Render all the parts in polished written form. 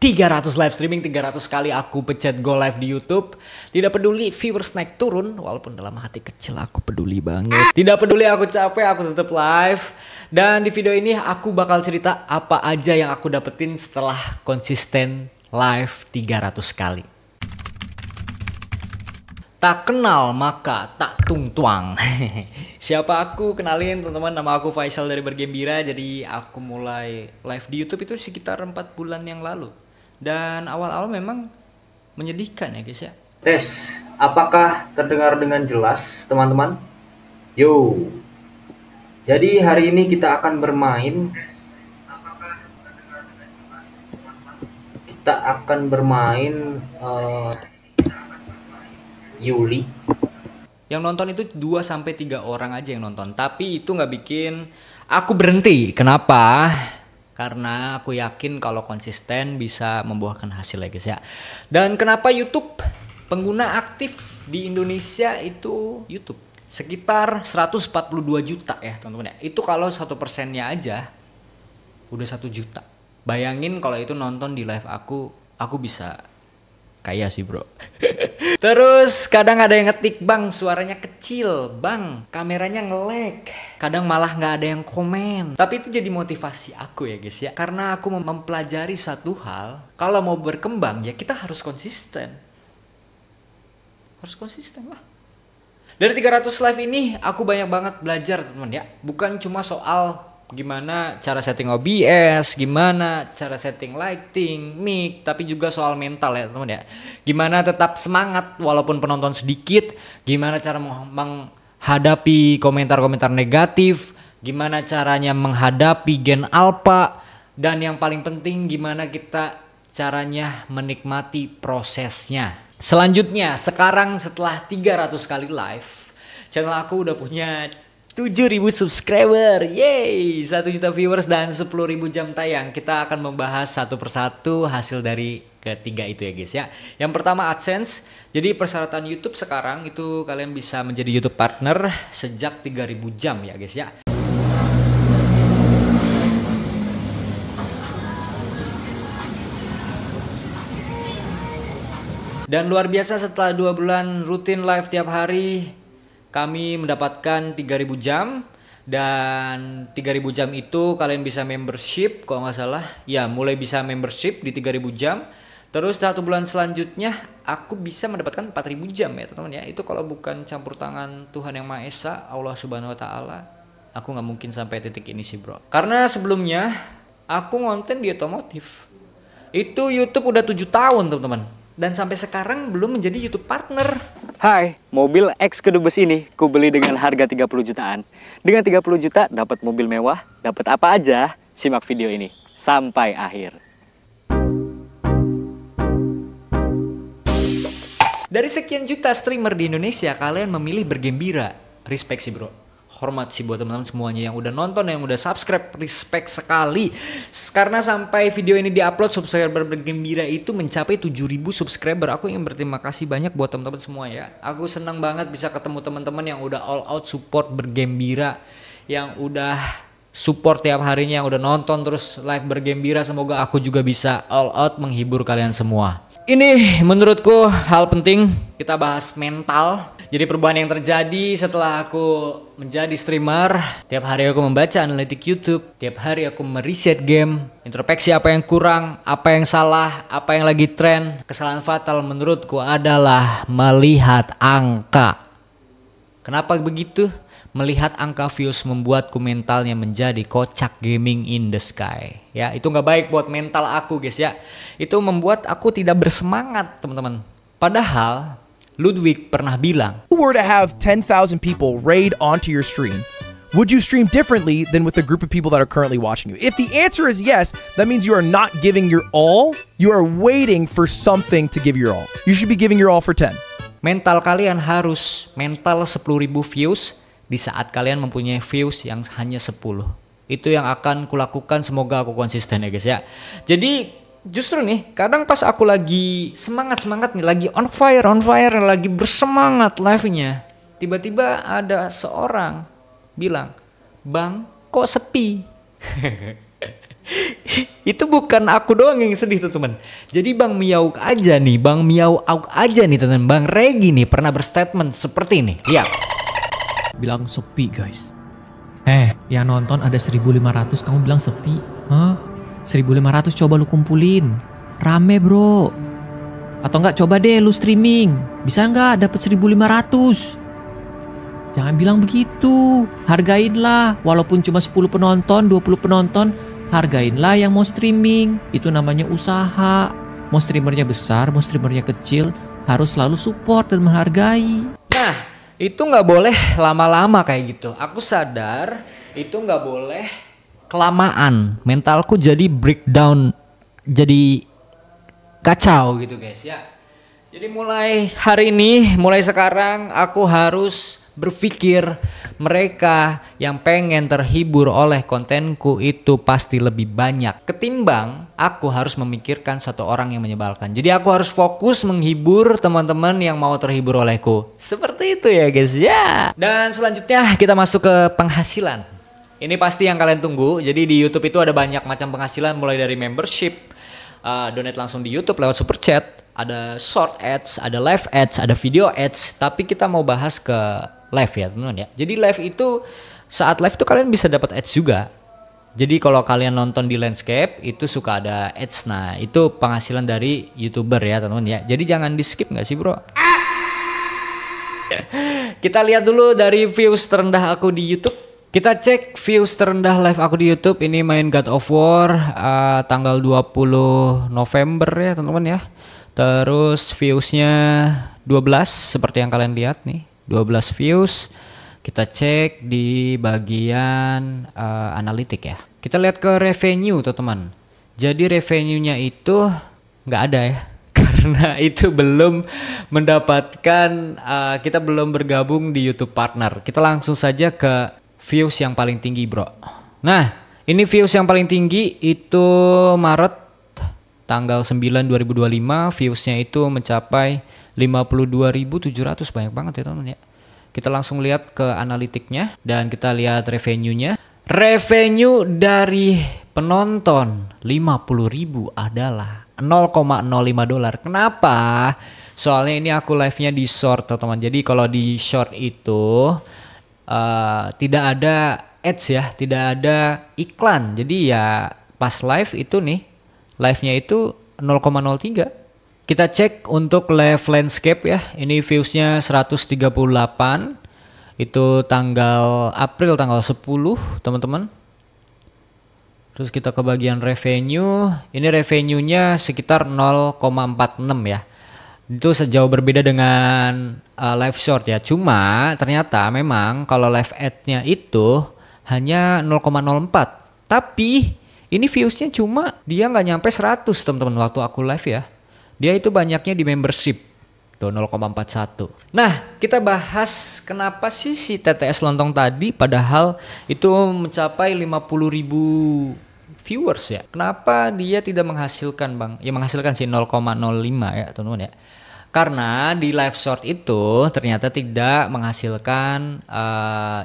300 live streaming, 300 kali aku pencet go live di YouTube. Tidak peduli viewers naik turun, walaupun dalam hati kecil aku peduli banget. Tidak peduli aku capek, aku tetap live. Dan di video ini aku bakal cerita apa aja yang aku dapetin setelah konsisten live 300 kali. Tak kenal maka tak tungtuang. Siapa aku? Kenalin teman-teman, nama aku Faisal dari Bergembira. Jadi aku mulai live di YouTube itu sekitar 4 bulan yang lalu. Dan awal-awal memang menyedihkan ya guys ya. Tes, apakah terdengar dengan jelas teman-teman? Yo. Jadi hari ini kita akan bermain. Yuli. Yang nonton itu 2-3 orang aja yang nonton. Tapi itu gak bikin aku berhenti. Kenapa? Karena aku yakin kalau konsisten bisa membuahkan hasil ya guys ya. Dan kenapa YouTube? Pengguna aktif di Indonesia itu YouTube sekitar 142 juta ya teman-teman ya. Itu kalau 1%-nya aja udah 1 juta. Bayangin kalau itu nonton di live aku bisa kaya sih bro. Terus kadang ada yang ngetik, bang suaranya kecil, bang kameranya nge-lag. Kadang malah gak ada yang komen. Tapi itu jadi motivasi aku ya guys ya. Karena aku mempelajari satu hal, kalau mau berkembang ya kita harus konsisten. Harus konsisten lah. Dari 300 live ini aku banyak banget belajar teman-teman ya. Bukan cuma soal gimana cara setting OBS, gimana cara setting lighting, mic, tapi juga soal mental ya teman ya. Gimana tetap semangat walaupun penonton sedikit, gimana cara menghadapi komentar-komentar negatif, gimana caranya menghadapi gen alpha, dan yang paling penting gimana kita caranya menikmati prosesnya. Selanjutnya, sekarang setelah 300 kali live, channel aku udah punya 7.000 subscriber, yeay, 1 juta viewers dan 10.000 jam tayang. Kita akan membahas satu persatu hasil dari ketiga itu ya guys ya. Yang pertama AdSense. Jadi persyaratan YouTube sekarang itu kalian bisa menjadi YouTube partner sejak 3.000 jam ya guys ya. Dan luar biasa setelah 2 bulan rutin live tiap hari, kami mendapatkan 3.000 jam. Dan 3.000 jam itu kalian bisa membership kalau nggak salah. Ya mulai bisa membership di 3.000 jam. Terus 1 bulan selanjutnya aku bisa mendapatkan 4.000 jam ya teman-teman ya. Itu kalau bukan campur tangan Tuhan Yang Maha Esa, Allah Subhanahu Wa Taala, aku nggak mungkin sampai titik ini sih bro. Karena sebelumnya aku ngonten di otomotif. Itu YouTube udah 7 tahun teman-teman. Dan sampai sekarang belum menjadi YouTube partner. Hai, mobil X kedubes ini ku beli dengan harga 30 jutaan. Dengan 30 juta dapat mobil mewah, dapat apa aja? Simak video ini sampai akhir. Dari sekian juta streamer di Indonesia, kalian memilih Bergembira. Respect sih bro. Hormat sih buat teman-teman semuanya yang udah nonton, yang udah subscribe, respect sekali. Karena sampai video ini diupload, subscriber Bergembira itu mencapai 7.000 subscriber. Aku ingin berterima kasih banyak buat teman-teman semua ya. Aku senang banget bisa ketemu teman-teman yang udah all out support Bergembira, yang udah support tiap harinya, yang udah nonton terus live Bergembira. Semoga aku juga bisa all out menghibur kalian semua. Ini menurutku hal penting, kita bahas mental. Jadi perubahan yang terjadi setelah aku menjadi streamer, tiap hari aku membaca analitik YouTube, tiap hari aku meriset game, introspeksi apa yang kurang, apa yang salah, apa yang lagi tren. Kesalahan fatal menurutku adalah melihat angka. Kenapa begitu? Melihat angka views membuatku mentalnya menjadi kocak gaming in the sky. Ya, itu nggak baik buat mental aku guys ya. Itu membuat aku tidak bersemangat teman-teman. Padahal Ludwig pernah bilang, If you were to have 10,000 people raid onto your stream, would you stream differently than with a group of people that are currently watching you? If the answer is yes, that means you are not giving your all. You are waiting for something to give your all. You should be giving your all for 10. mental kalian harus mental 10.000 views di saat kalian mempunyai views yang hanya 10. Itu yang akan kulakukan, semoga aku konsisten ya guys ya. Jadi justru nih, kadang pas aku lagi semangat nih, lagi on fire, lagi bersemangat live-nya, tiba-tiba ada seorang bilang, "Bang, kok sepi?" Itu bukan aku doang yang sedih tuh teman. Jadi Bang Miau aja nih, Bang Miau aja nih teman, Bang Regi nih pernah berstatement seperti ini. Lihat. Bilang sepi guys. Yang nonton ada 1.500, kamu bilang sepi? Hah? 1.500 coba lu kumpulin. Rame bro. Atau enggak coba deh lu streaming. Bisa enggak dapat 1.500? Jangan bilang begitu. Hargainlah. Walaupun cuma 10 penonton, 20 penonton, hargainlah yang mau streaming. Itu namanya usaha. Mau streamernya besar, mau streamernya kecil, harus selalu support dan menghargai. Nah, itu nggak boleh lama-lama kayak gitu. Aku sadar itu nggak boleh kelamaan. Mentalku jadi breakdown, jadi kacau gitu guys ya. Jadi mulai hari ini, mulai sekarang aku harus berpikir mereka yang pengen terhibur oleh kontenku itu pasti lebih banyak ketimbang aku harus memikirkan satu orang yang menyebalkan. Jadi aku harus fokus menghibur teman-teman yang mau terhibur olehku. Seperti itu ya guys ya. Dan selanjutnya kita masuk ke penghasilan. Ini pasti yang kalian tunggu. Jadi di YouTube itu ada banyak macam penghasilan, mulai dari membership, donate langsung di YouTube lewat super chat, ada short ads, ada live ads, ada video ads. Tapi kita mau bahas ke live ya teman-teman ya. Jadi live itu saat live tuh kalian bisa dapat ads juga. Jadi kalau kalian nonton di landscape itu suka ada ads. Nah itu penghasilan dari YouTuber ya teman-teman ya. Jadi jangan di skip nggak sih bro? Kita lihat dulu dari views terendah aku di YouTube. Kita cek views terendah live aku di YouTube. Ini main God of War tanggal 20 November ya teman-teman ya. Terus viewsnya 12 seperti yang kalian lihat nih. 12 views. Kita cek di bagian analitik ya. Kita lihat ke revenue teman-teman. Jadi revenue-nya itu nggak ada ya. Karena itu belum mendapatkan, kita belum bergabung di YouTube Partner. Kita langsung saja ke views yang paling tinggi bro. Nah ini views yang paling tinggi itu Maret tanggal 9 2025. Viewsnya itu mencapai 52.700, banyak banget ya teman-teman ya. Kita langsung lihat ke analitiknya dan kita lihat revenue-nya. Revenue dari penonton 50.000 adalah $0,05. Kenapa? Soalnya ini aku live-nya di short teman-teman. Jadi kalau di short itu tidak ada ads ya, tidak ada iklan. Jadi ya pas live itu nih, live-nya itu 0,03. Kita cek untuk live landscape ya. Ini viewsnya 138. Itu tanggal April tanggal 10 teman-teman. Terus kita ke bagian revenue. Ini revenue-nya sekitar 0,46 ya. Itu sejauh berbeda dengan live short ya. Cuma ternyata memang kalau live ad-nya itu hanya 0,04. Tapi ini viewsnya cuma dia nggak nyampe 100 teman-teman waktu aku live ya. Dia itu banyaknya di membership tuh 0,41. Nah kita bahas kenapa sih si TTS Lontong tadi padahal itu mencapai 50.000 viewers ya. Kenapa dia tidak menghasilkan bang? Ya menghasilkan sih 0,05 ya teman-teman ya. Karena di live short itu ternyata tidak menghasilkan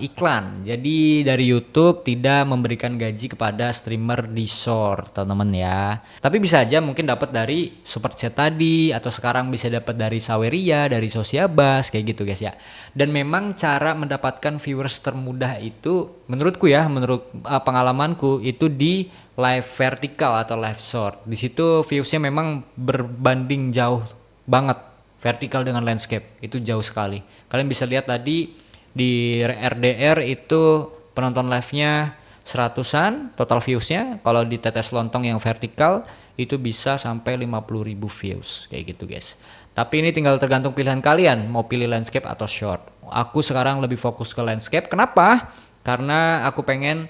iklan. Jadi dari YouTube tidak memberikan gaji kepada streamer di short, teman-teman ya. Tapi bisa aja mungkin dapat dari super chat tadi atau sekarang bisa dapat dari Saweria, dari Sosiabas kayak gitu guys ya. Dan memang cara mendapatkan viewers termudah itu menurutku ya, menurut pengalamanku itu di live vertikal atau live short. Di situ viewsnya memang berbanding jauh banget. Vertikal dengan landscape itu jauh sekali. Kalian bisa lihat tadi di RDR itu penonton live-nya 100-an total viewsnya. Kalau di Tetes Lontong yang vertikal itu bisa sampai 50.000 views kayak gitu guys. Tapi ini tinggal tergantung pilihan kalian mau pilih landscape atau short. Aku sekarang lebih fokus ke landscape. Kenapa? Karena aku pengen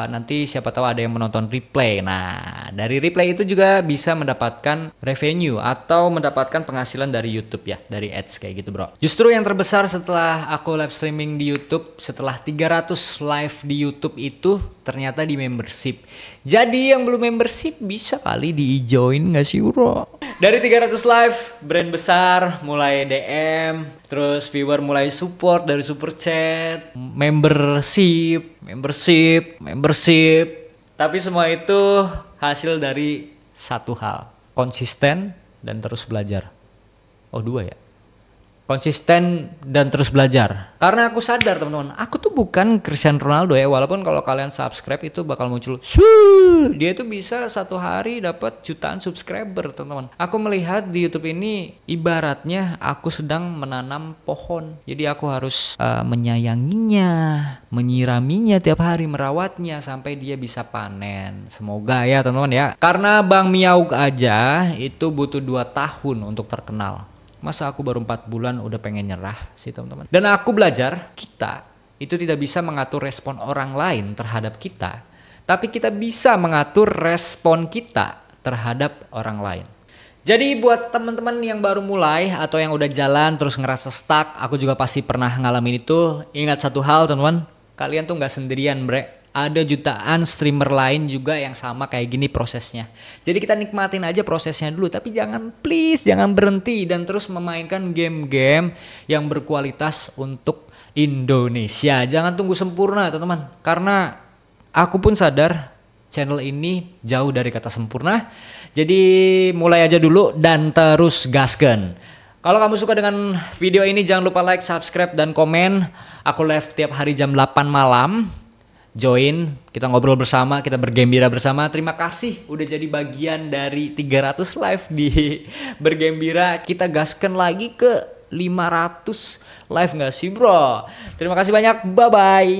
nanti siapa tahu ada yang menonton replay. Nah dari replay itu juga bisa mendapatkan revenue atau mendapatkan penghasilan dari YouTube ya, dari ads kayak gitu bro. Justru yang terbesar setelah aku live streaming di YouTube, setelah 300 live di YouTube itu ternyata di membership. Jadi yang belum membership bisa kali di-join gak sih bro? Dari 300 live, brand besar mulai DM, terus viewer mulai support dari super chat, membership, Tapi semua itu hasil dari satu hal, konsisten dan terus belajar. Oh, dua ya. Konsisten dan terus belajar. Karena aku sadar teman-teman, aku tuh bukan Cristiano Ronaldo ya. Walaupun kalau kalian subscribe itu bakal muncul, dia itu bisa satu hari dapat jutaan subscriber teman-teman. Aku melihat di YouTube ini ibaratnya aku sedang menanam pohon. Jadi aku harus menyayanginya, menyiraminya tiap hari, merawatnya sampai dia bisa panen. Semoga ya teman-teman ya. Karena Bang Miauk aja itu butuh 2 tahun untuk terkenal. Masa aku baru 4 bulan udah pengen nyerah sih teman-teman. Dan aku belajar, kita itu tidak bisa mengatur respon orang lain terhadap kita, tapi kita bisa mengatur respon kita terhadap orang lain. Jadi buat teman-teman yang baru mulai atau yang udah jalan terus ngerasa stuck, aku juga pasti pernah ngalamin itu. Ingat satu hal teman-teman, kalian tuh nggak sendirian bre. Ada jutaan streamer lain juga yang sama kayak gini prosesnya. Jadi kita nikmatin aja prosesnya dulu. Tapi jangan berhenti dan terus memainkan game-game yang berkualitas untuk Indonesia. Jangan tunggu sempurna teman-teman. Karena aku pun sadar channel ini jauh dari kata sempurna. Jadi mulai aja dulu dan terus gasken. Kalau kamu suka dengan video ini jangan lupa like, subscribe, dan komen. Aku live tiap hari jam 8 malam. Join, kita ngobrol bersama, kita bergembira bersama. Terima kasih udah jadi bagian dari 300 live di Bergembira. Kita gaskan lagi ke 500 live gak sih bro? Terima kasih banyak, bye-bye.